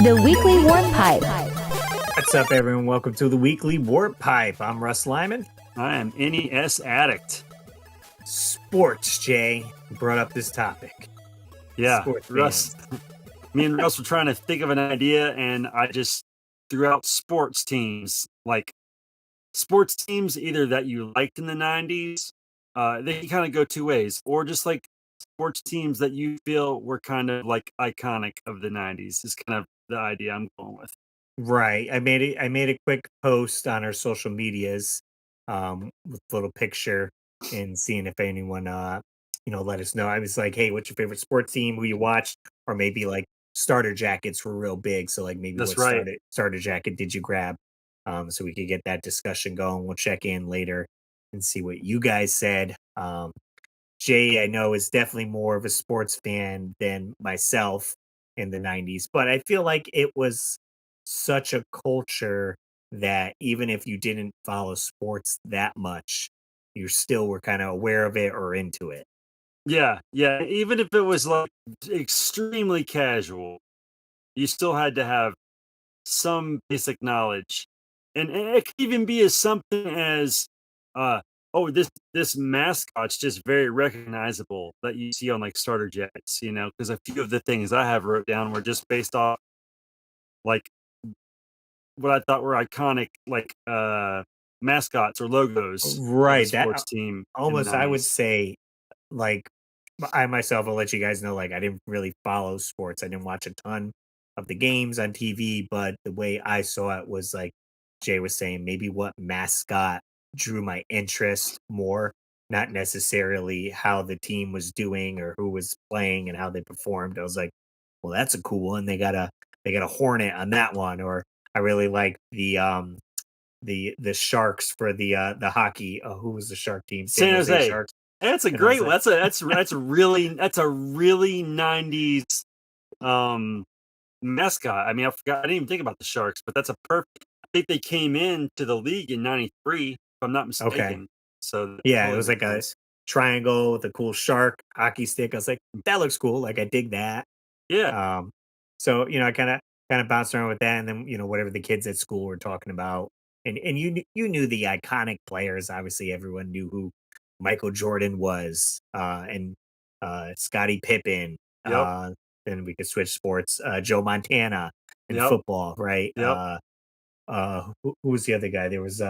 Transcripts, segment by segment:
The Weekly Warp Pipe. What's up, everyone? Welcome to the Weekly Warp Pipe. I'm Russ Lyman. I am NES Addict. Sports, Jay. You brought up this topic. Yeah, Sports Russ. Me and Russ were trying to think of an idea, and I just threw out sports teams. Like sports teams, either that you liked in the 90s, they can kind of go two ways, or just like sports teams that you feel were kind of like iconic of the 90s is kind of the idea I'm going with. Right. I made a quick post on our social medias with a little picture and seeing if anyone let us know. I was like, hey, what's your favorite sports team? Who you watched? Or maybe like starter jackets were real big. So like maybe That's what right. starter jacket did you grab? So we could get that discussion going. We'll check in later and see what you guys said. Jay, I know, is definitely more of a sports fan than myself in the 90s, but I feel like it was such a culture that even if you didn't follow sports that much, you still were kind of aware of it or into it. Yeah, yeah. Even if it was like extremely casual, you still had to have some basic knowledge, and it could even be as something as, oh, this mascot's just very recognizable that you see on like starter jets, because a few of the things I have wrote down were just based off like what I thought were iconic, like mascots or logos of a Right. sports team in the Almost, I would 90s. say, like, I myself will let you guys know, like, I didn't really follow sports. I didn't watch a ton of the games on TV, but the way I saw it was like Jay was saying, maybe what mascot drew my interest more, not necessarily how the team was doing or who was playing and how they performed. I was like, well, that's a cool one. They got a hornet on that one, or I really like the Sharks for the hockey. Oh, who was the Shark team? San San Jose Jose. Sharks. That's a And I was great like, one. That's a really 90s mascot. I mean, I didn't even think about the Sharks, but that's a perfect. I think they came into the league in '93, if I'm not okay, mistaken. So that yeah, it totally was like makes a sense. triangle with a cool shark hockey stick. I was like, that looks cool. Like I dig that. Yeah, Um, so I kind of bounced around with that, and then whatever the kids at school were talking about, and you knew the iconic players. Obviously, everyone knew who Michael Jordan was, and Scottie Pippen. yep, Then we could switch sports. Joe Montana in yep, football, right? yep. Who was the other guy? There was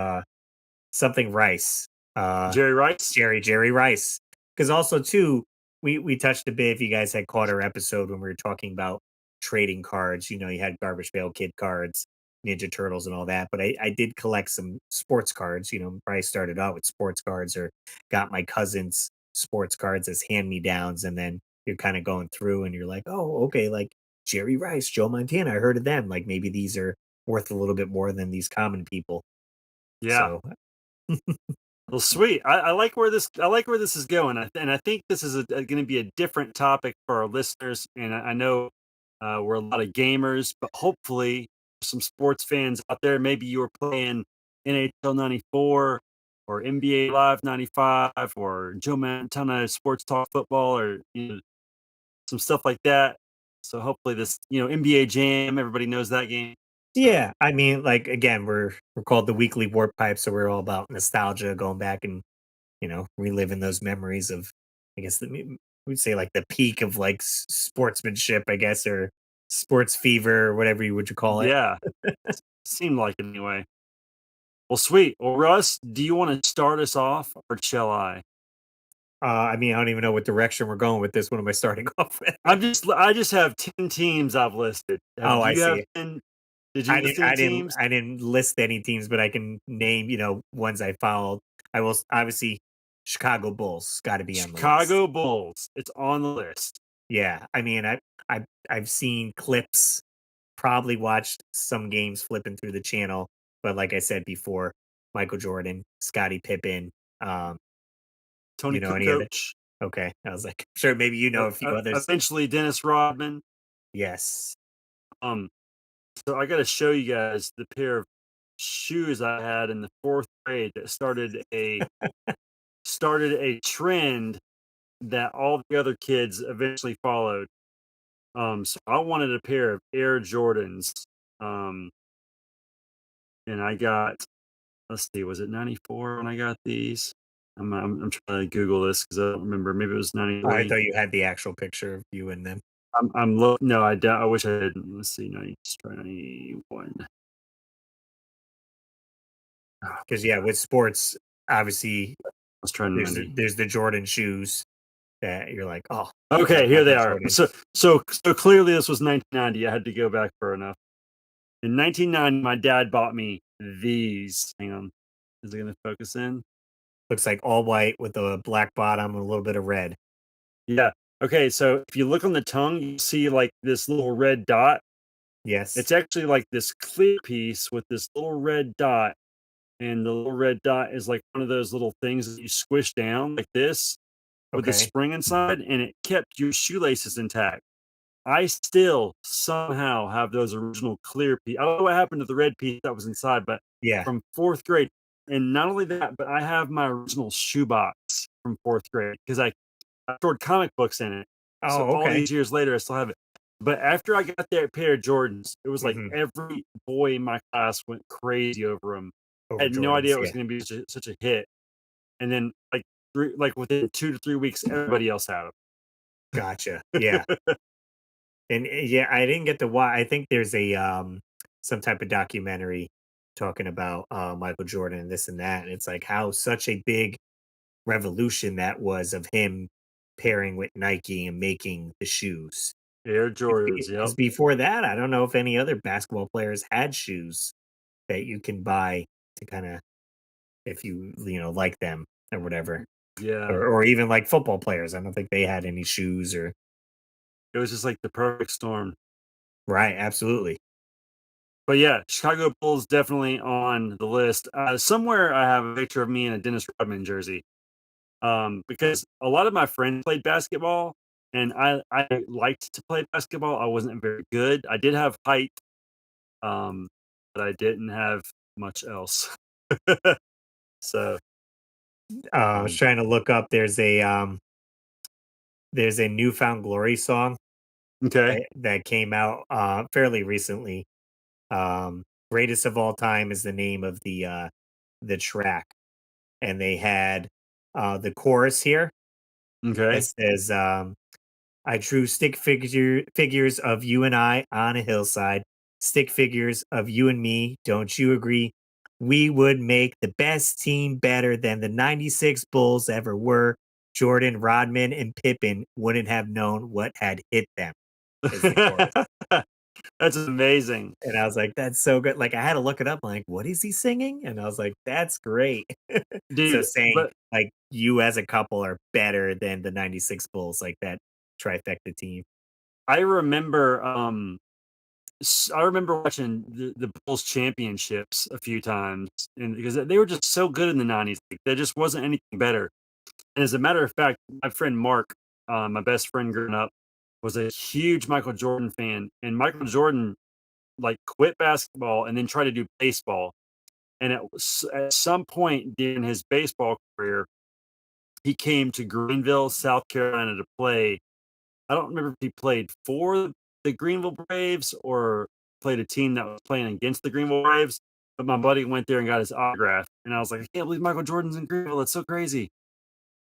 something Rice. Uh, Jerry Rice. Jerry Rice. Because also too, we touched a bit if you guys had caught our episode when we were talking about trading cards. You had Garbage Pail Kid cards, Ninja Turtles, and all that. But I did collect some sports cards. Probably started out with sports cards or got my cousin's sports cards as hand me downs, and then you're kind of going through and you're like, oh, okay, like Jerry Rice, Joe Montana. I heard of them. Like maybe these are worth a little bit more than these common people. Yeah. So Well, sweet. I like where this is going, and I think this is going to be a different topic for our listeners. And I know we're a lot of gamers, but hopefully some sports fans out there. Maybe you were playing NHL '94 or NBA Live '95 or Joe Montana Sports Talk Football or some stuff like that. So hopefully this NBA Jam, everybody knows that game. So yeah, I mean, like again, we're called the Weekly Warp Pipe, so we're all about nostalgia, going back and reliving those memories of, I guess, we'd say like the peak of like sportsmanship, I guess, or sports fever, or whatever you would you call it. yeah, seemed like it anyway. Well, sweet. Well, Russ, do you want to start us off or shall I? I mean, I don't even know what direction we're going with this. What am I starting off with? I just have 10 teams I've listed. Oh, Do I you have see. 10? Did you I list didn't, any I didn't, teams? I didn't list any teams, but I can name, ones I followed. I will obviously Chicago Bulls got to be on the list. Chicago Bulls. It's on the list. Yeah, I mean, I've seen clips, probably watched some games flipping through the channel, but like I said before, Michael Jordan, Scottie Pippen, um, Tony any other? Kukoc. Okay, I was like, sure, maybe you know a few others. Eventually Dennis Rodman. Yes. Um, so I got to show you guys the pair of shoes I had in the fourth grade that started a trend that all the other kids eventually followed. So I wanted a pair of Air Jordans, um, and I got, let's see, was it 94 when I got these? I'm trying to Google this because I don't remember. Maybe it was Oh, I 93. thought you had the actual picture of you and them. No, I don't. I wish I didn't. Let's see, 90, let's try 91. Oh, Because yeah, with sports, obviously let's try 90. there's the Jordan shoes that you're like, oh, Okay, here they Michael are. Jordan. So clearly this was 1990. I had to go back far enough. In 1990, my dad bought me these. Hang on. Is it gonna focus in? Looks like all white with a black bottom and a little bit of red. Yeah. Okay, so if you look on the tongue, you see like this little red dot. Yes. It's actually like this clear piece with this little red dot, and the little red dot is like one of those little things that you squish down like this with the Okay. spring inside, and it kept your shoelaces intact. I still somehow have those original clear piece. I don't know what happened to the red piece that was inside, but Yeah. from 4th grade. And not only that, but I have my original shoebox from 4th grade because I stored comic books in it. So Oh, all okay. these years later, I still have it. But after I got that pair of Jordans, it was like Hmm. every boy in my class went crazy over them. I Over had no idea Jordans. it was Yeah. going to be such a hit. And then, like within 2 to 3 weeks, everybody else had Gotcha. Yeah. them. And yeah, I didn't get to watch. I think there's a some type of documentary talking about Michael Jordan and this and that. And it's like how such a big revolution that was of him pairing with Nike and making the shoes. Air Jordans, Because yep. before that, I don't know if any other basketball players had shoes that you can buy to kind of if you know like them or whatever, Yeah. or even like football players. I don't think they had any shoes or It was just like the perfect storm. right. Absolutely. But yeah, Chicago Bulls definitely on the list. Somewhere I have a picture of me in a Dennis Rodman jersey. Because a lot of my friends played basketball, and I liked to play basketball. I wasn't very good. I did have height, um, but I didn't have much else. So, I was trying to look up. There's a Newfound Glory song okay, that came out fairly recently. Um, Greatest of All Time is the name of the track, and they had the chorus here that okay. says, "I drew figures of you and I on a hillside, stick figures of you and me. Don't you agree? We would make the best team better than the '96 Bulls ever were. Jordan, Rodman, and Pippen wouldn't have known what had hit them." Is the chorus. That's amazing, And I was like, "That's so good." Like, I had to look it up. I'm like, "What is he singing?" And I was like, "That's great." So dude. saying, But like, you as a couple are better than the '96 Bulls, like that trifecta team. I remember, I remember watching the Bulls championships a few times, and because they were just so good in the '90s, like, there just wasn't anything better. And as a matter of fact, my friend Mark, my best friend growing up, was a huge Michael Jordan fan, and Michael Jordan like quit basketball and then tried to do baseball. And at some point during his baseball career, he came to Greenville, South Carolina to play. I don't remember if he played for the Greenville Braves or played a team that was playing against the Greenville Braves. But my buddy went there and got his autograph, and I was like, I can't believe Michael Jordan's in Greenville. That's so crazy.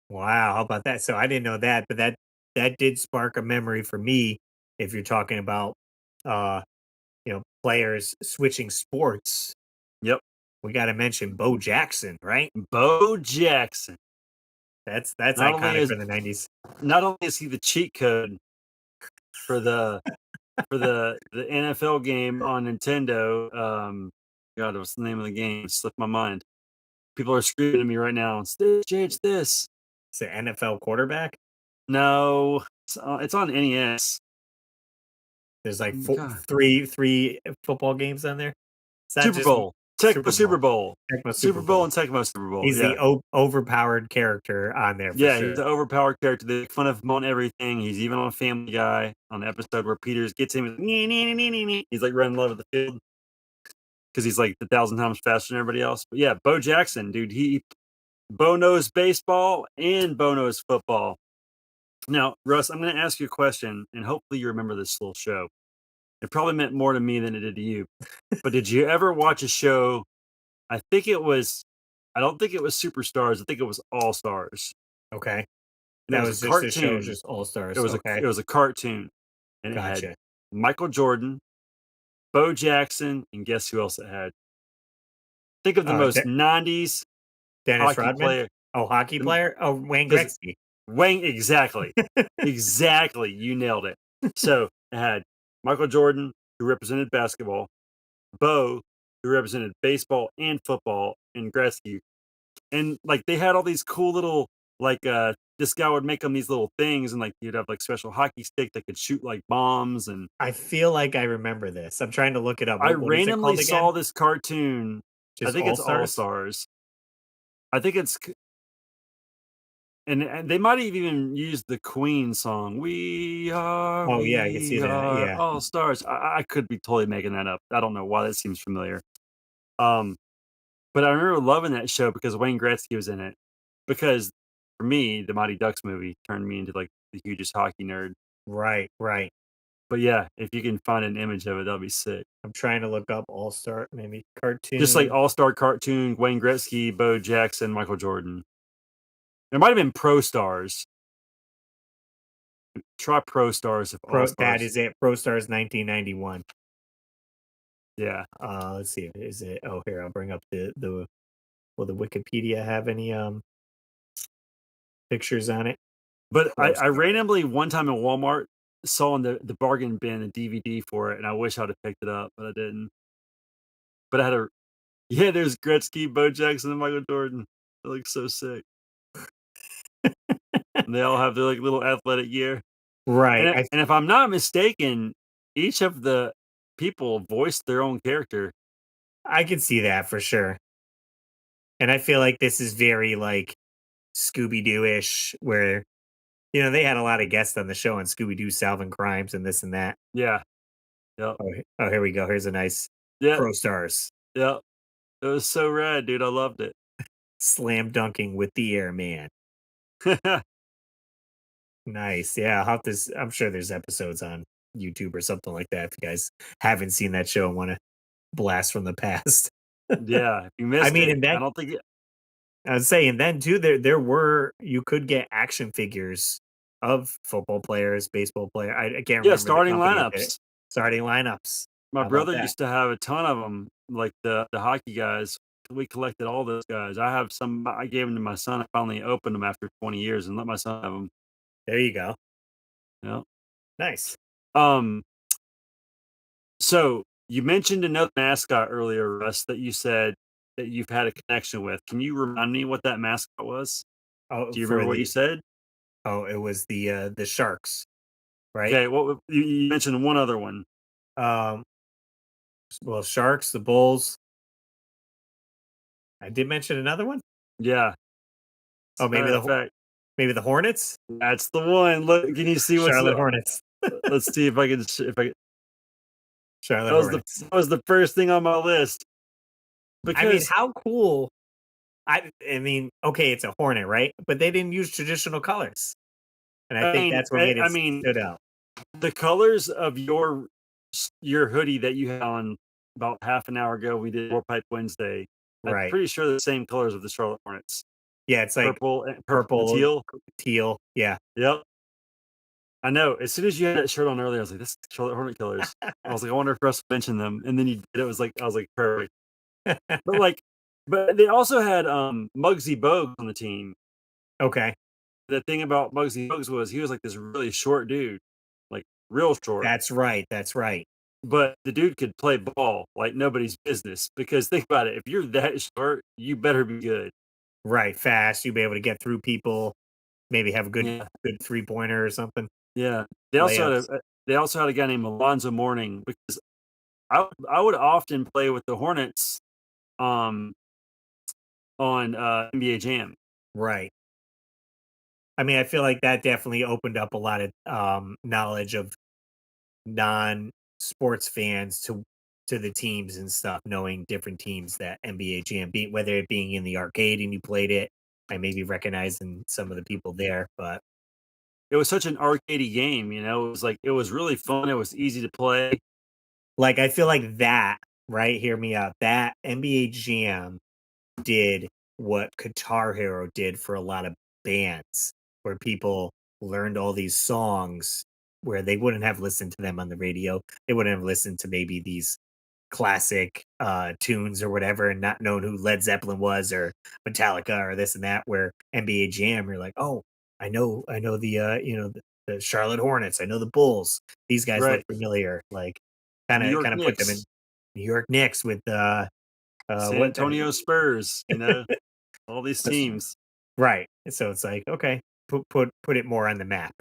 Wow, how about that? So I didn't know that, but that did spark a memory for me if you're talking about uh, players switching sports. Yep. We got to mention Bo Jackson, right? Bo Jackson. That's Not only iconic is for the '90s. not only is he the cheat code for the NFL game on Nintendo, God, what's the name of the game? It slipped my mind. People are screaming at me right now. It's this, Jay, it's this. It's an NFL quarterback. No, it's on NES. There's like God. three football games on there. It's not Super just Bowl. Tecmo Super Super Bowl, Bowl. Tecmo Super Super Bowl Bowl. and Tecmo Super Bowl. He's Yeah. the overpowered character on there for Yeah, he's sure. an overpowered character. They make fun of him on everything. He's even on Family Guy on the episode where Peters gets him. He's like running low of the field because he's like 1,000 times faster than everybody else. But yeah, Bo Jackson, dude, Bo knows baseball and Bo knows football. Now, Russ, I'm going to ask you a question, and hopefully you remember this little show. It probably meant more to me than it did to you. But did you ever watch a show? I think it was, I don't think it was Superstars. I think it was All Stars, Okay. and it That was a was just a show, cartoon. just all It stars. was Okay. it was a cartoon, and it had Gotcha. Michael Jordan, Bo Jackson, and guess who else it had? Think of the most De 90s Dennis hockey Rodman? player. Oh, hockey The player? Oh, Wayne Does it Gretzky. Wayne exactly. Exactly, you nailed it. So, it had Michael Jordan, who represented basketball, Bo, who represented baseball and football, and Gretzky. And, like, they had all these cool little, like, this guy would make them these little things, and, like, you'd have, like, special hockey stick that could shoot, like, bombs, and I feel like I remember this. I'm trying to look it up. I What is it randomly called again? saw this cartoon. I Just think All it's All Stars? Stars. I think it's and they might have even used the Queen song, Oh, yeah, I can see we that. are Yeah. all stars." I could be totally making that up. I don't know why that seems familiar. Um, but I remember loving that show because Wayne Gretzky was in it. Because for me, the Mighty Ducks movie turned me into, like, the hugest hockey nerd. Right, right. But yeah, if you can find an image of it, that'll be sick. I'm trying to look up All-Star, maybe Just like cartoon. all-star cartoon, Wayne Gretzky, Bo Jackson, Michael Jordan. It might have been Pro Stars. Try Pro Stars if All Pro that Stars. is it. Pro Stars 1991. Yeah. Let's see. Is it oh, here, I'll bring up the will the Wikipedia have any, pictures on it? But Pro I Stars. randomly one time in Walmart saw in the bargain bin a DVD for it, and I wish I'd have picked it up, but I didn't. But I had a yeah, there's Gretzky, Bo Jackson, and Michael Jordan. They look so sick. And they all have their, like, little athletic gear. Right, And if I'm not mistaken, each of the people voiced their own character. I can see that for sure, and I feel like this is very, like, Scooby-Doo-ish where, they had a lot of guests on the show on Scooby-Doo solving crimes and this and that. Yeah. Yep. Oh, here we go. Here's a nice Yeah. Pro Stars. Yep. It was so rad, dude. I loved it. Slam dunking with the airman. Nice. Yeah, I'll have to I'm sure there's episodes on YouTube or something like that if you guys haven't seen that show and wanna blast from the past. Yeah. If you I missed mean, it, and I then don't think it I was saying then too, there were you could get action figures of football players, baseball player. I can't yeah, remember the starting company that did it. lineups. Starting lineups. My How about brother that? used to have a ton of them, like the hockey guys. We collected all those guys. I have some I gave them to my son. I finally opened them after 20 years and let my son have them. There you go. Yeah. Nice. Um, so you mentioned another mascot earlier, Russ, that you said that you've had a connection with. Can you remind me what that mascot was? Oh, Do you for remember what you the said? it was the Sharks, right? Okay, you mentioned one other one. Um, well, Sharks, the Bulls. I did mention another one? Yeah. As Oh, a matter of fact, maybe the Hornets? that's the one. Look, can you see what's Charlotte the Hornets. let's see if I can if I Charlotte Hornets. that was the first thing on my list I mean, because how cool I mean, okay, it's a Hornet, right? But they didn't use traditional colors, and I think that's what made I it mean, stood out. the colors of your hoodie that you had on about half an hour ago, we did War Pipe Wednesday. I'm Right. pretty sure they're the same colors of the Charlotte Hornets. Yeah, it's like Purple and purple, teal. teal. Yeah. Yep. I know. As soon as you had that shirt on earlier, I was like, "This is Charlotte Hornet colors." I was like, "I wonder if Russ mentioned them." And then you did. It was like I was like, "Perfect." But like, but they also had Muggsy Bogues on the team. Okay. The thing about Muggsy Bogues was he was like this really short dude, like real short. That's right, that's right. But the dude could play ball like nobody's business. Because think about it, if you're that short, you better be good. Right, fast, you'll be able to get through people, maybe have a Yeah, good three-pointer or something, yeah. layups. They also had a guy named Alonzo Mourning because I would often play with the Hornets um on NBA Jam. Right. I mean, I feel like that definitely opened up a lot of, knowledge of non-sports fans to the teams and stuff, knowing different teams that NBA Jam beat, whether it being in the arcade and you played it, I maybe recognizing some of the people there, but it was such an arcadey game, it was like it was really fun, it was easy to play. Like, I feel like that, right? Hear me out. That NBA Jam did what Guitar Hero did for a lot of bands, where people learned all these songs where they wouldn't have listened to them on the radio. They wouldn't have listened to maybe these classic tunes or whatever and not known who Led Zeppelin was or Metallica or this and that, where NBA Jam, you're like, oh, I know the Charlotte Hornets, I know the Bulls. These guys look Right. familiar. Like New York kind of put them in Knicks, New York Knicks with San what Antonio Spurs, all these teams. right. So it's like, okay, put it more on the map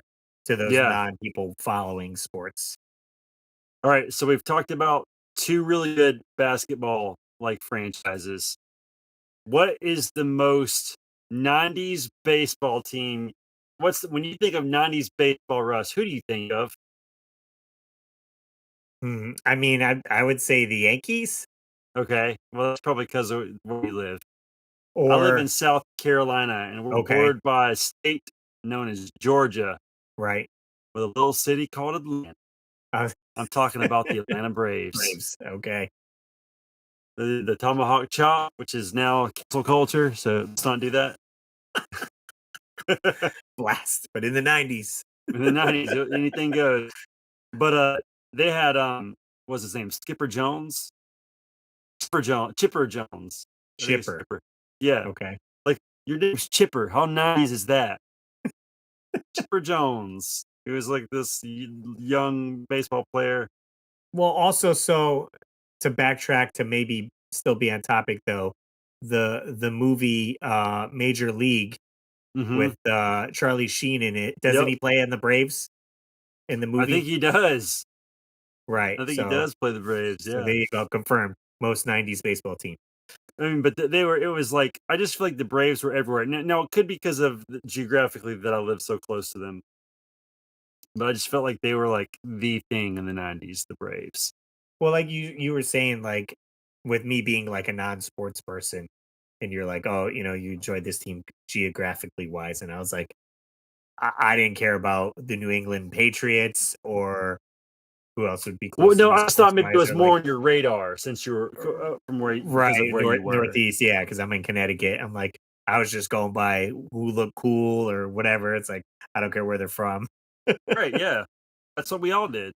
to those Yeah. non people following sports. All right, so we've talked about two really good basketball like franchises. What is the most 90s baseball team? When you think of 90s baseball, Russ, who do you think of? I mean, I would say the Yankees Okay, well, that's probably because of where we live. I live or in South Carolina, and we're okay, bordered by a state known as Georgia, right. with a little city called Atlanta. Uh, I'm talking about the Atlanta Braves. Braves. Okay. The tomahawk chop, which is now cancel culture, so let's not do that. Blast. But in the 90s, In the 90s, anything goes. But, they had, what's his name? Skipper Jones? Chipper Jones. I think it's Chipper. Chipper. Yeah. Okay. Like, your name's Chipper. How 90s is that? Chipper Jones. He was like this young baseball player. Well, also, so to backtrack to maybe still be on topic though, the movie Major League Mhm. with Charlie Sheen in it. Doesn't Yep. he play in the Braves in the I movie? think he does. Right. I think he does play the Braves, So yeah. there you go, confirmed. Most 90s baseball team. I mean, but they were it was like I just feel like the Braves were everywhere. Now it could be because of geographically that I live so close to them, but I just felt like they were like the thing in the 90s, the Braves. Well, like you were saying, like with me being like a non-sports person, and you're like, oh, you enjoyed this team geographically wise, and I was like, I didn't care about the New England Patriots or who else would be Well, close to no, me I just thought sports maybe it wise, was or like more on your radar since you were from where because of right where you were. Northeast, yeah, because I'm in Connecticut. I'm like, I was just going by who looked cool or whatever. It's like I don't care where they're from. Right, yeah. That's what we all did.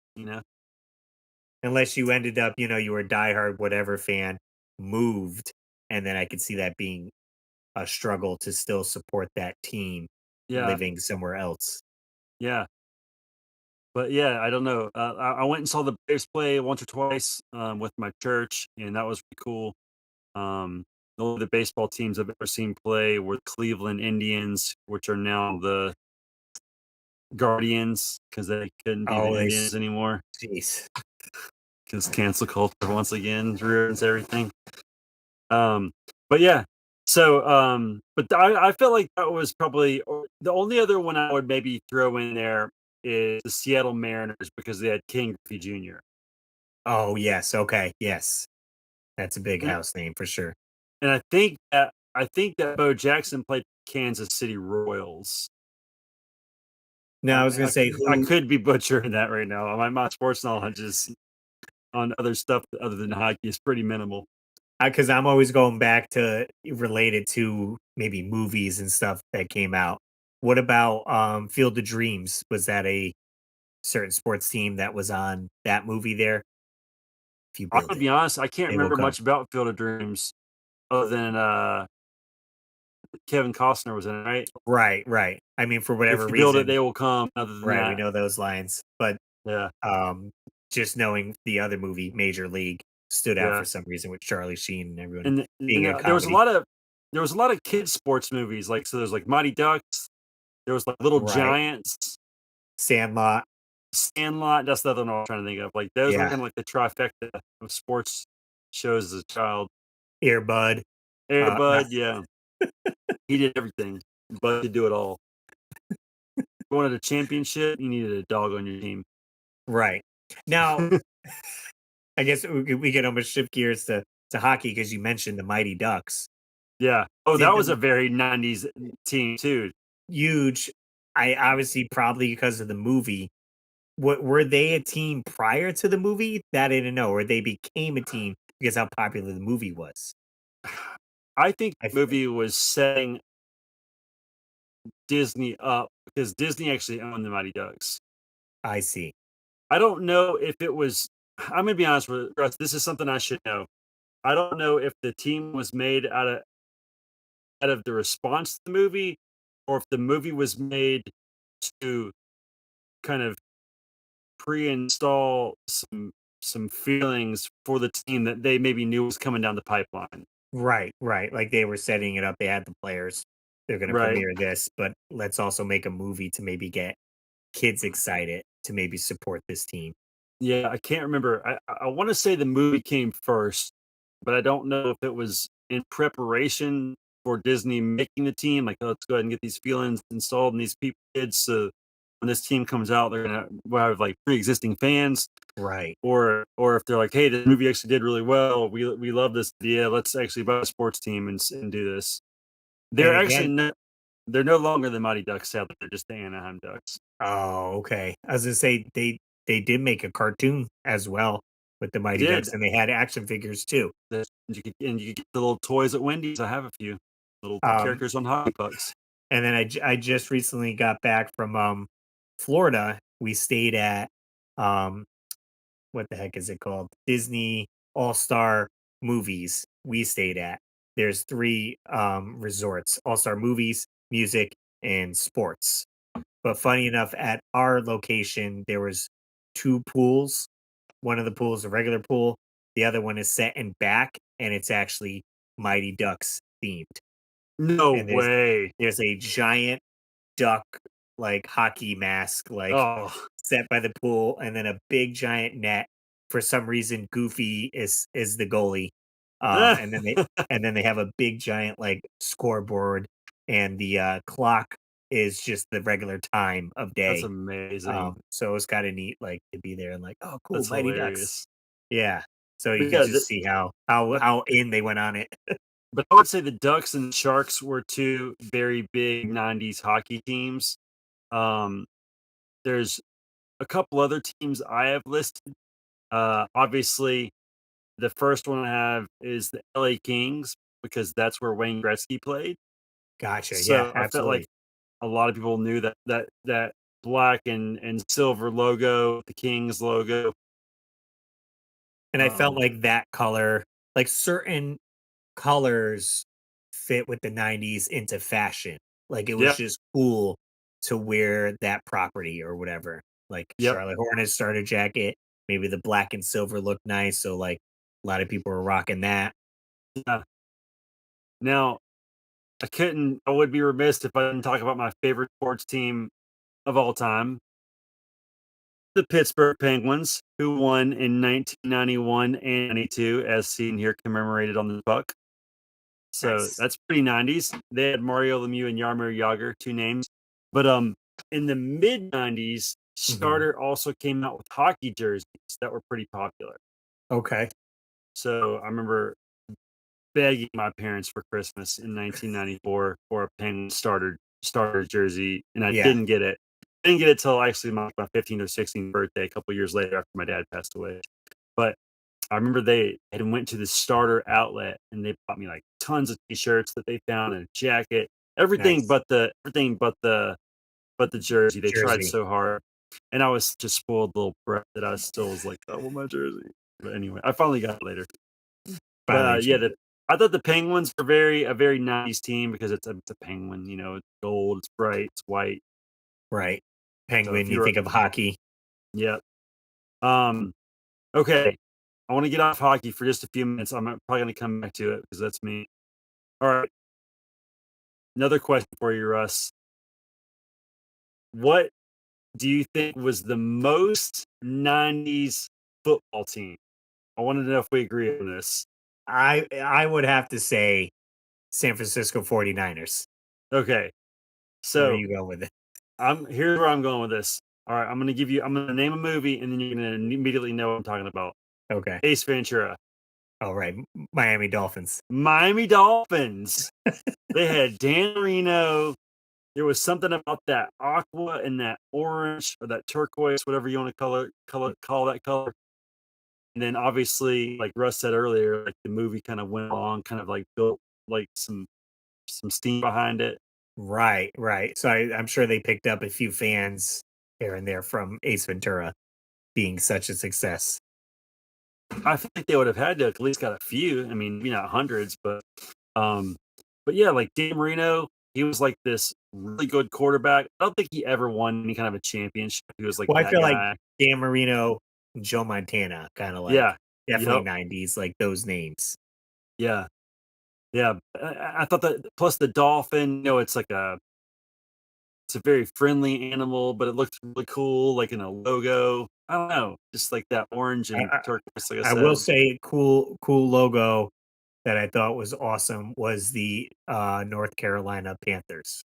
Unless you ended up, you were a diehard whatever fan, moved, and then I could see that being a struggle to still support that team Yeah, living somewhere else. yeah. But yeah, I don't know. I went and saw the Braves play once or twice with my church, and that was pretty cool. The only the baseball teams I've ever seen play were Cleveland Indians, which are now the Guardians because they couldn't be the Oh, Indians anymore jeez. because cancel culture once again ruins everything. Um, but yeah, so but I felt like that was probably the only other one I would maybe throw in there is the Seattle Mariners because they had King Griffey Jr. Oh, yes. Okay. Yes. That's a big And, house name for sure. and I think that Bo Jackson played Kansas City Royals. No, I was gonna say I who could be butchering that right now. My sports knowledge is on other stuff other than hockey is pretty minimal. because I'm always going back to related to maybe movies and stuff that came out. What about Field of Dreams? Was that a certain sports team that was on that movie there? If you I'm build gonna it, be honest, I can't they will remember come. much about Field of Dreams other than Kevin Costner was in it, right? Right, right. I mean, for If whatever you build it, reason, they will come. Other than right, we that, know those lines. But yeah, just knowing the other movie, Major League, stood out yeah. for some reason with Charlie Sheen and everyone And being a there was a comedy. lot of kids sports movies. Like so, there's like Mighty Ducks. There was like Little Right. Giants, Sandlot. Sandlot. That's the other one I was trying to think of. Like those were Yeah. kind of like the trifecta of sports shows as a child. Earbud. Not Airbud, yeah, he did everything, but to do it all. You wanted a championship, you needed a dog on your team. right. Now, I guess we could almost shift gears to hockey because you mentioned the Mighty Ducks. Yeah. Oh, Did that was the a very 90s team too. huge. I obviously probably because of the movie. What were they a team prior to the movie? That I didn't know, or they became a team because how popular the movie was. I think I the f movie was setting Disney up because Disney actually owned the Mighty Ducks. I see. I don't know if it was. I'm gonna be honest with Russ. This is something I should know. I don't know if the team was made out of the response to the movie, or if the movie was made to kind of pre-install some feelings for the team that they maybe knew was coming down the pipeline. Right, right, like, they were setting it up, they had the players, they're gonna Right. premiere this, but let's also make a movie to maybe get kids excited to maybe support this team. Yeah, I can't remember. I want to say the movie came first, but I don't know if it was in preparation for Disney making the team. Like, oh, let's go ahead and get these feelings installed in these people kids. So when this team comes out, they're gonna will have like pre-existing fans, Right, or if they're like, hey, this movie actually did really well. We love this idea. Let's actually buy a sports team and do this. and They're actually again no, they're no longer the Mighty Ducks. Sadly, they're just the Anaheim Ducks. oh, okay. I was gonna say they did make a cartoon as well with the Mighty Did Ducks, and they had action figures too. you could get the little toys at Wendy's. I have a few little Um, characters on hockey pucks. and then I just recently got back from, Florida. We stayed at, um what the heck is it called? Disney All-Star Movies we stayed at. There's 3, resorts, All-Star Movies, Music, and Sports. But funny enough, at our location, there was 2 pools. One of the pools is a regular pool, the other one is set in back, and it's actually Mighty Ducks themed. No And way. there's a giant duck, like, hockey mask, like, Oh. set by the pool, and then a big giant net. For some reason, Goofy is the goalie. And then they have a big giant, like, scoreboard, and the, clock is just the regular time of That's day. amazing. So it was kinda neat, like, to be there and like, "Oh, cool, That's Mighty Ducks." hilarious. Yeah. So you But could yeah, just see how but how in they went on it. I would say the Ducks and Sharks were 2 very big '90s hockey teams. Um, there's a couple other teams I have listed. Obviously, the first one I have is the LA Kings because that's where Wayne Gretzky played. Gotcha, yeah, So I felt like absolutely. a lot of people knew that black and silver logo, the Kings logo. And I felt Um, like that color like, certain colors fit with the '90s into fashion. Like, it was yep, just cool to wear that property or whatever. Like, yep, Charlotte Hornets starter jacket, maybe the black and silver looked nice, so, like, a lot of people were rocking that. yeah. Now, I would be remiss if I didn't talk about my favorite sports team of all time, the Pittsburgh Penguins, who won in 1991 and 92, as seen here commemorated on the puck. So Nice. that's pretty 90s. They had Mario Lemieux and Jaromir Jagr, 2 names. But, in the mid 90s, Mhm. Starter also came out with hockey jerseys that were pretty popular. Okay. So I remember begging my parents for Christmas in 1994 for a Penguins starter jersey, and I Yeah, didn't get it. Didn't get it till actually my 15th or 16th birthday, a couple years later after my dad passed away. But I remember they had went to the starter outlet and they bought me like tons of t-shirts that they found and a jacket, nice. but the jersey. They tried Jersey. so hard. And I was such a spoiled little brat that I still was like, I want my jersey. But anyway, I finally got it later. But Finally yeah, achieved it. I thought the Penguins were a very nice team because it's a penguin, it's gold, it's bright, it's white. Right. So if Penguin, you you're think of hockey. yeah. Um, okay. I want to get off hockey for just a few minutes. I'm probably gonna come back to it because that's me. All right. Another question for you, Russ. What do you think was the most 90s football team? I wanted to know if we agree on this. I would have to say San Francisco 49ers. Okay. Where So you go with it? here's where I'm going with this. All right, I'm gonna name a movie and then you're gonna immediately know what I'm talking about. Okay. Ace Ventura. All right. Miami Dolphins. Miami Dolphins. They had Dan Marino. There was something about that aqua and that orange or that turquoise, whatever you want to call that color. And then obviously, like Russ said earlier, like the movie kind of went along, kind of like built like some steam behind it. Right, right. So I'm sure they picked up a few fans here and there from Ace Ventura being such a success. I think they would have had to at least got a few. I mean, maybe not hundreds, um, but yeah, like Dan Marino, he was like this really good quarterback. I don't think he ever won any kind of a championship. He was like Well, I that feel like guy. Dan Marino, Joe Montana, kind of like Yeah. definitely Yep. 90s, like those names. Yeah. Yeah. I thought that plus the dolphin, it's a very friendly animal, but it looks really cool, like in a logo. I don't know, just like that orange I, and I, turquoise, like I I will said. say, cool logo that I thought was awesome was the North Carolina Panthers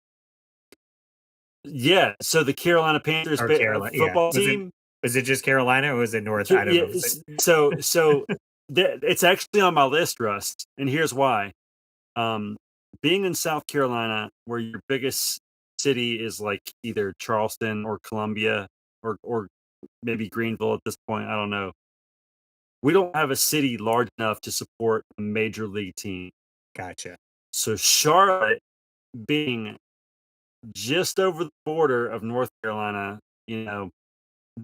Yeah. So the Carolina Panthers or Carolina. Yeah, football team. was it just Carolina or was it North? I don't Yeah. know. Was it So it's actually on my list, Russ, and here's why. Um, Being in South Carolina, where your biggest city is like either Charleston or Columbia or maybe Greenville at this point, I don't know. We don't have a city large enough to support a major league team. gotcha? So Charlotte being just over the border of North Carolina, you know,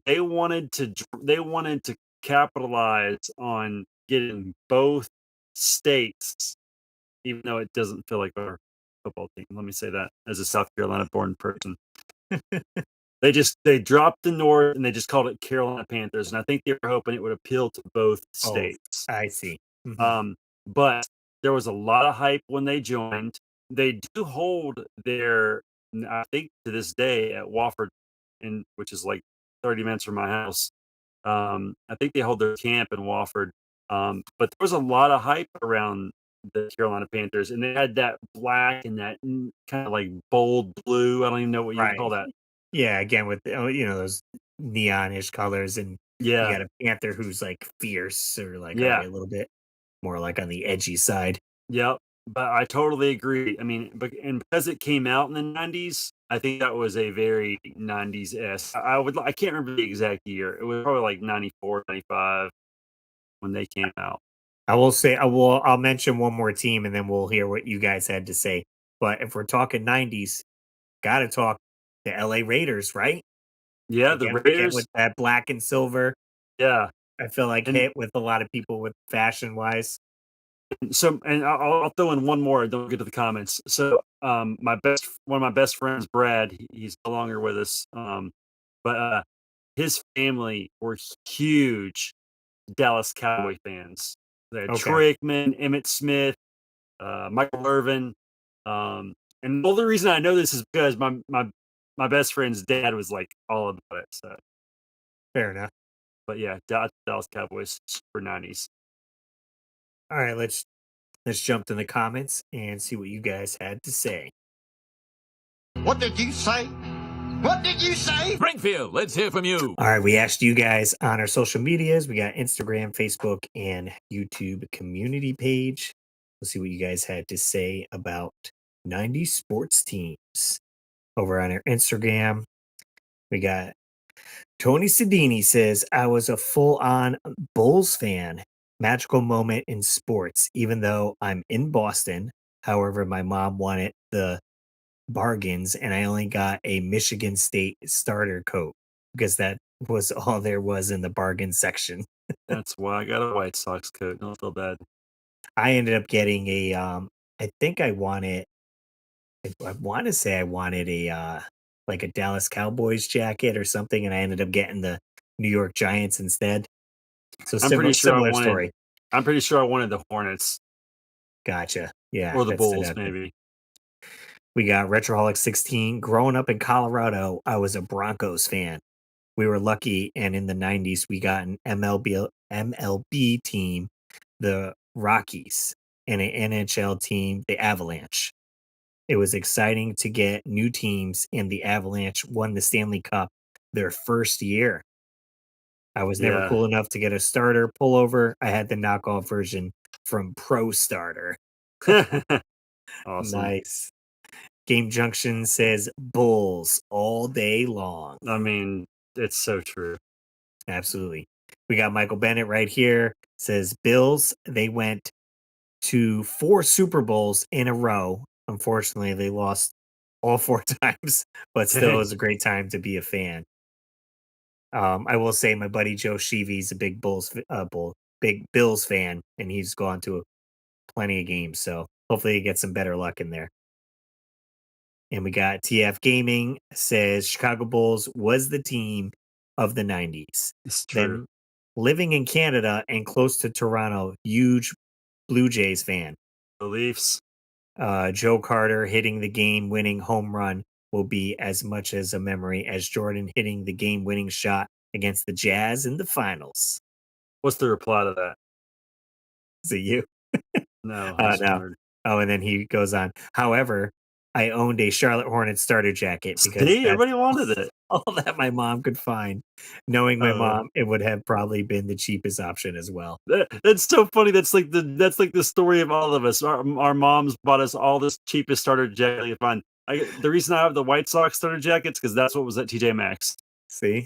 they wanted to capitalize on getting both states, even though it doesn't feel like our football team. Let me say that as a South Carolina born person. They dropped the North and they just called it Carolina Panthers, and I think they were hoping it would appeal to both Oh, states. I see. Mhm. But there was a lot of hype when they joined. They do hold I think to this day at Wofford, which is like 30 minutes from my house. I think they hold their camp in Wofford. But there was a lot of hype around the Carolina Panthers, and they had that black and that kind of like bold blue. I don't even know what you would call Right. that. Yeah. Again, with those neonish colors, and you Yeah, got a panther who's like fierce, or like are they yeah. a little bit more like on the edgy side? Yep, but I totally agree. I mean, because it came out in the '90s, I think that was a very '90s-esque. I can't remember the exact year. It was probably like '94, '95 when they came out. I'll mention one more team and then we'll hear what you guys had to say. But if we're talking 90s, gotta talk the LA Raiders, right? Yeah, the Again with Raiders. that black and silver, Yeah, I feel like and hit with a lot of people with fashion wise. and I'll throw in one more. Don't get to the comments. So, one of my best friends, Brad, he's no longer with us. But his family were huge Dallas Cowboy fans. They had Okay, Troy Aikman, Emmett Smith, Michael Irvin. And the only reason I know this is because my best friend's dad was like all about it. So, fair enough. but yeah, Dallas Cowboys for '90s. All right, let's jump to the comments and see what you guys had to say. What did you say? What did you say? Springfield, let's hear from you. All right, we asked you guys on our social medias. We got Instagram, Facebook, and YouTube community page. We'll see what you guys had to say about 90s sports teams. Over on our Instagram, we got Tony Sedini says, I was a full on Bulls fan. Magical moment in sports, even though I'm in Boston. However, my mom wanted the bargains and I only got a Michigan State starter coat because that was all there was in the bargain section. That's why I got a White Sox coat. Don't feel bad. I ended up getting I think I want to say I wanted a like a Dallas Cowboys jacket or something, and I ended up getting the New York Giants instead. So I'm pretty sure I similar wanted. story. I'm pretty sure I wanted the Hornets Gotcha. Yeah, or the that stood Bulls, out there. maybe. We got Retroholic 16. Growing up in Colorado, I was a Broncos fan. We were lucky, and in the 90s, we got an MLB team, the Rockies, and an NHL team, the Avalanche. It was exciting to get new teams, and the Avalanche won the Stanley Cup their first year. I was never Yeah, cool enough to get a starter pullover. I had the knockoff version from Pro Starter. awesome. Nice. Game Junction says Bulls all day long. I mean, it's so true. Absolutely. We got Michael Bennett right here. Says Bills. They went to 4 Super Bowls in a row. Unfortunately, they lost all 4 times, but still, it Dang. was a great time to be a fan. I will say my buddy Joe Sheevy's a big big Bills fan, and he's gone to plenty of games. So hopefully, he gets some better luck in there. And we got TF Gaming says Chicago Bulls was the team of the 90s. It's true. Then living in Canada and close to Toronto, huge Blue Jays fan. The Leafs. Joe Carter hitting the game winning home run will be as much as a memory as Jordan hitting the game winning shot against the Jazz in the finals. What's the reply to that? Is it you? No, I just No. wondered. Oh, and then he goes on. However, I owned a Charlotte Hornets starter jacket because See, that's everybody wanted it. all that my mom could find. Knowing my Oh. mom, it would have probably been the cheapest option as well. That's so funny. That's like the story of all of us. Our moms bought us all this cheapest starter jacket you find. The reason I have the White Sox starter jackets because that's what was at TJ Maxx. See?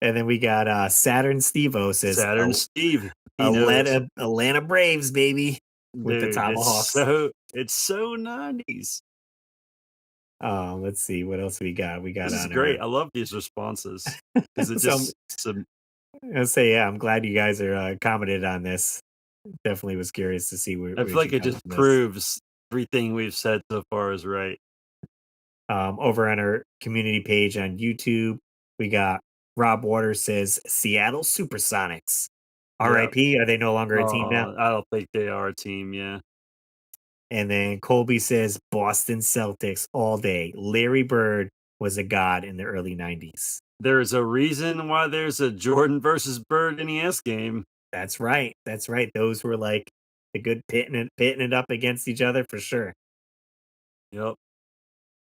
And then we got Saturn Steve-O says Saturn Steve, he knows. Atlanta Braves, baby, with the Dude, Tomahawks. it's so 90s. Let's see what else we got. We got This is on great. I love these responses because it So, just some I'll say, yeah, I'm glad you guys are commented on this. Definitely was curious to see where I feel like you it come just from this. proves everything we've said so far is right. Over on our community page on YouTube, we got Rob Waters says Seattle Supersonics. Yeah. RIP, are they no longer a team now? I don't think they are a team, yeah. And then Colby says Boston Celtics all day. Larry Bird was a god in the early 90s. There's a reason why there's a Jordan versus Bird NES game. That's right. That's right. Those were like the good pitting it up against each other for sure. Yep.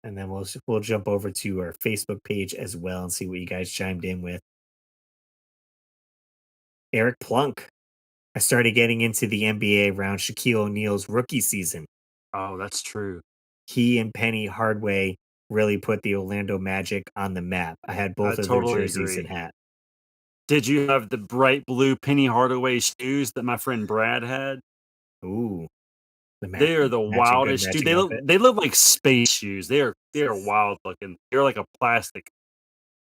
And then we'll jump over to our Facebook page as well and see what you guys chimed in with. Eric Plunk. I started getting into the NBA around Shaquille O'Neal's rookie season. Oh, that's true. He and Penny Hardaway really put the Orlando Magic on the map. I had both I of their totally jerseys agree. and hat. Did you have the bright blue Penny Hardaway shoes that my friend Brad had? Ooh. They are the wildest shoes. matching outfit. They look like space shoes. They are wild looking. They're like a plastic.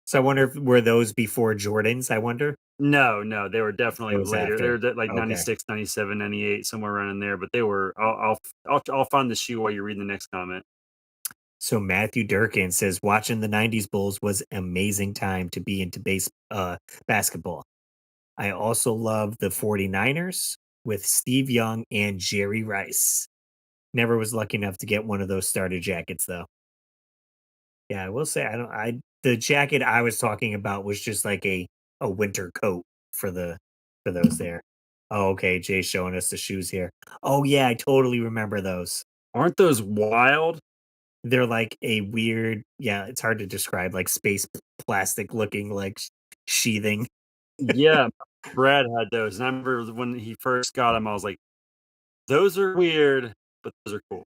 So I wonder if were those before Jordans, I wonder? No, they were definitely Those later. after. They're like Okay. 96, 97, 98, somewhere around in there. But they were. I'll find the shoe while you read the next comment. So Matthew Durkin says watching the 90s Bulls was an amazing time to be into basketball. I also love the 49ers with Steve Young and Jerry Rice. Never was lucky enough to get one of those starter jackets though. Yeah, I will say the jacket I was talking about was just like a winter coat for those there. Oh, okay, Jay's showing us the shoes here. Oh yeah, I totally remember those. Aren't those wild? They're like a weird, yeah, it's hard to describe, like space plastic looking, like sheathing. Yeah, Brad had those, and I remember when he first got them, I was like, "Those are weird, but those are cool."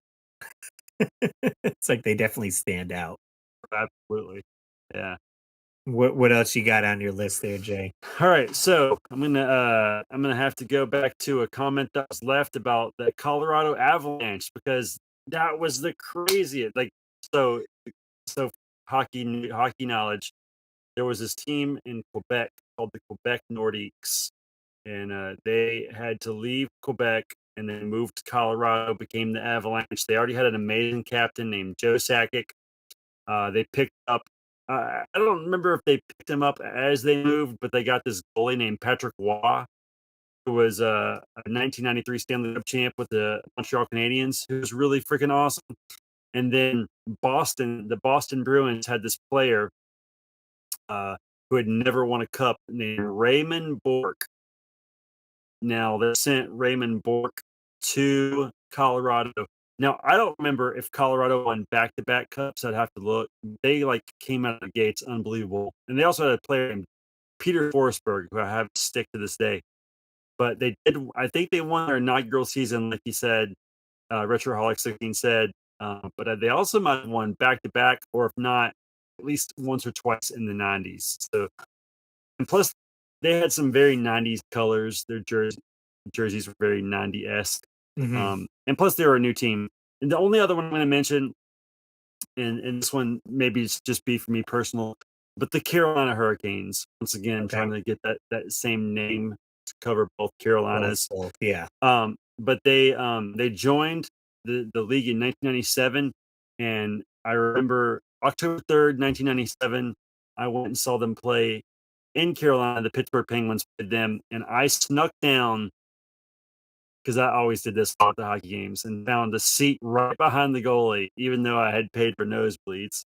It's like they definitely stand out. Absolutely, yeah. What else you got on your list there, Jay? All right, so I'm gonna have to go back to a comment that was left about the Colorado Avalanche because that was the craziest. Like, so so hockey knowledge. There was this team in Quebec called the Quebec Nordiques, and they had to leave Quebec and then moved to Colorado, became the Avalanche. They already had an amazing captain named Joe Sakic. They picked up, I don't remember if they picked him up as they moved, but they got this goalie named Patrick Waugh, who was a 1993 Stanley Cup champ with the Montreal Canadiens, who was really freaking awesome. And then the Boston Bruins had this player who had never won a cup named Raymond Bourque. Now they sent Raymond Bourque to Colorado. Now I don't remember if Colorado won back-to-back cups. I'd have to look. They like came out of the gates unbelievable, and they also had a player named Peter Forsberg, who I have to stick to this day. But they did. I think they won their inaugural season, like you said, Retroholic 16 said. But they also might have won back to back, or if not, at least once or twice in the 90s. So, and plus, they had some very 90s colors. Their jerseys were very 90 esque. Hmm. And plus, they were a new team. And the only other one I'm going to mention, and this one maybe it's just be for me personal, but the Carolina Hurricanes. Once again, Okay. trying to get that same name to cover both Both, Carolinas. both. Yeah. But they joined the league in 1997, and I remember October 3rd, 1997. I went and saw them play in Carolina. The Pittsburgh Penguins played them, and I snuck down because I always did this at the hockey games and found a seat right behind the goalie, even though I had paid for nosebleeds,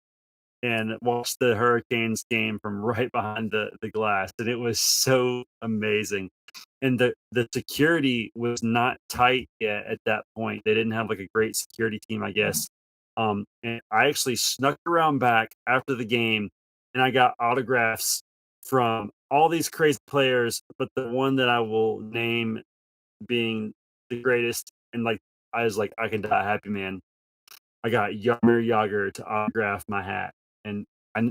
and watched the Hurricanes game from right behind the glass, and it was so amazing. And the security was not tight yet at that point. They didn't have like a great security team, I guess. And I actually snuck around back after the game, and I got autographs from all these crazy players, but the one that I will name being the greatest, and like I was like, I can die happy, man. I got Yarmir Yager to autograph my hat. And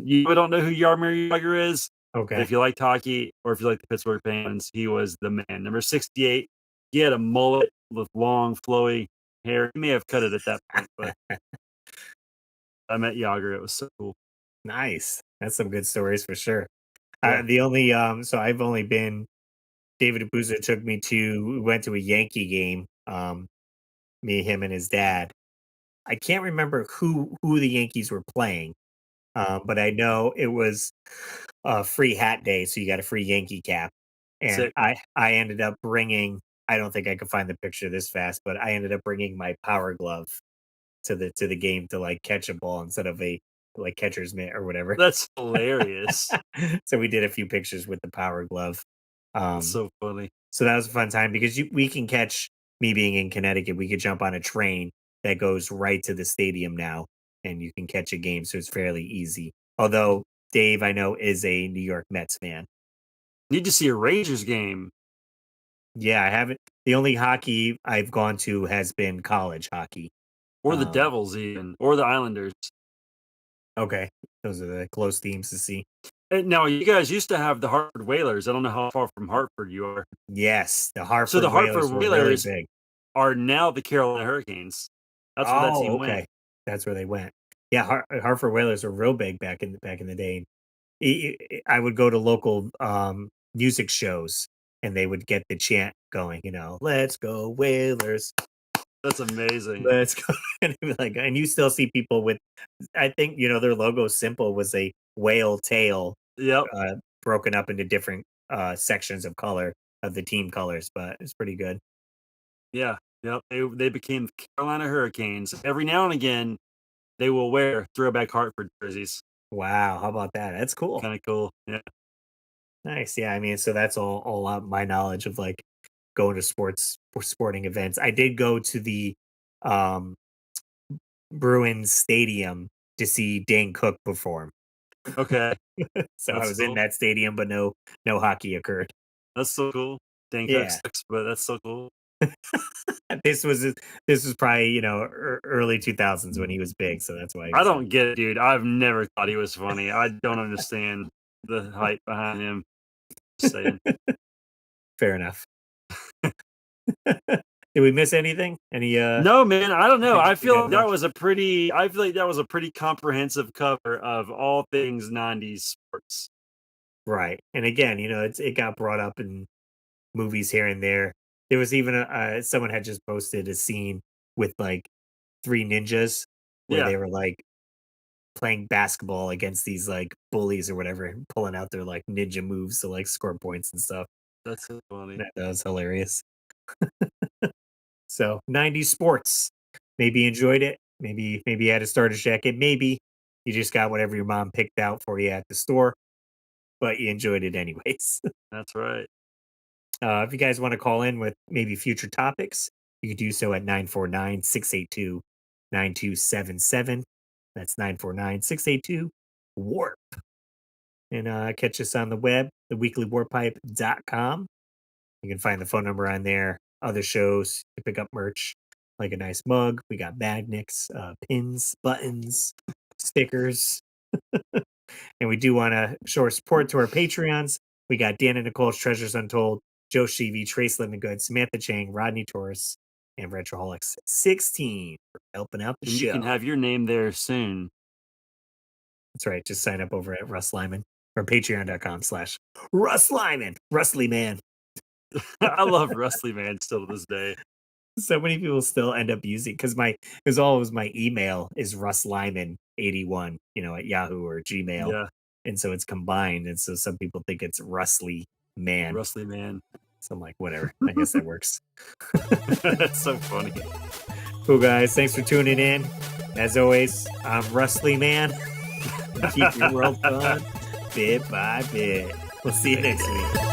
you don't know who Yarmir Yager is, but Okay. if you like hockey or if you like the Pittsburgh Penguins, he was the man. Number 68. He had a mullet with long, flowy hair. He may have cut it at that point, but I met Yager. It was so cool. Nice. That's some good stories for sure. Yeah. The only so I've only been David Abuza took me to we went to a Yankee game. Me, him, and his dad. I can't remember who the Yankees were playing, but I know it was a free hat day, so you got a free Yankee cap. And Sick. I ended up bringing. I don't think I could find the picture this fast, but I ended up bringing my power glove to the game to like catch a ball instead of a like catcher's mitt or whatever. That's hilarious. So we did a few pictures with the power glove. That's Um, so funny. so that was a fun time because we can catch me being in Connecticut. We could jump on a train that goes right to the stadium now, and you can catch a game. So it's fairly easy. Although Dave, I know, is a New York Mets fan. Need to see a Rangers game Yeah, I haven't. The only hockey I've gone to has been college hockey. or the Um, Devils, even, or the Islanders. okay, those are the close teams to see. And now you guys used to have the Hartford Whalers. I don't know how far from Hartford you are. Yes, the So Hartford the Whalers Hartford were really Whalers big. are now the Carolina Hurricanes. That's where that Oh, team went. okay. That's where they went. Yeah, Hartford Whalers were real big back in the day. I would go to local music shows, and they would get the chant going. Let's go Whalers, That's amazing. let's go. And it'd be like, and you still see people with. I think their logo simple was a whale tail, Yep. broken up into different sections of color of the team colors, but it's pretty good. Yeah. Yep. They became the Carolina Hurricanes. Every now and again, they will wear throwback Hartford jerseys. Wow, how about that? That's cool. Kind of cool. Yeah. Nice. Yeah, I mean, so that's all my knowledge of like going to sporting events. I did go to the um Bruins stadium to see Dane Cook perform. Okay. So I That's was in cool. that stadium, but no hockey occurred. That's so cool. Dane Cook Yeah. sucks, but that's so cool. This was this was probably, early 2000s when he was big, so that's why he I was don't get it, dude. I've never thought he was funny. I don't understand the hype behind him. Just saying. fair enough. Did we miss anything? No, man, I don't know. Anything I you feel guys like that watch? was a pretty I feel like that was a pretty comprehensive cover of all things 90s sports. Right. And again, it got brought up in movies here and there. There was even someone had just posted a scene with like three ninjas where Yeah, they were like playing basketball against these like bullies or whatever, and pulling out their like ninja moves to like score points and stuff. that's so funny. That was hilarious. So 90s sports. Maybe you enjoyed it. Maybe you had a starter jacket. Maybe you just got whatever your mom picked out for you at the store, but you enjoyed it anyways. That's right. If you guys want to call in with maybe future topics, you can do so at 949-682-9277. That's 949-682-WARP. And catch us on the web, theweeklywarpipe.com. You can find the phone number on there, other shows, you pick up merch. like a nice mug. We got magnets, pins, buttons, stickers. And we do want to show our support to our Patreons. We got Dan and Nicole's Treasures Untold, Joe Sheevy, Trace Living Good, Samantha Chang, Rodney Torres, and Retroholics 16 for helping out the And show. you can have your name there soon. That's right. Just sign up over at Russ Lyman or patreon.com/Russ Lyman. Rustly man. I love Wrestly Man still to this day. So many people still end up using because always my email is Russ Lyman 81, at Yahoo or Gmail. Yeah, And so it's combined. And so some people think it's Rustly man. Wrestly Man. So I'm like, whatever. I guess that works. That's so funny. Cool, guys. Thanks for tuning in. As always, I'm Rustly Man. Keep your world fun bit by bit. We'll see you next week.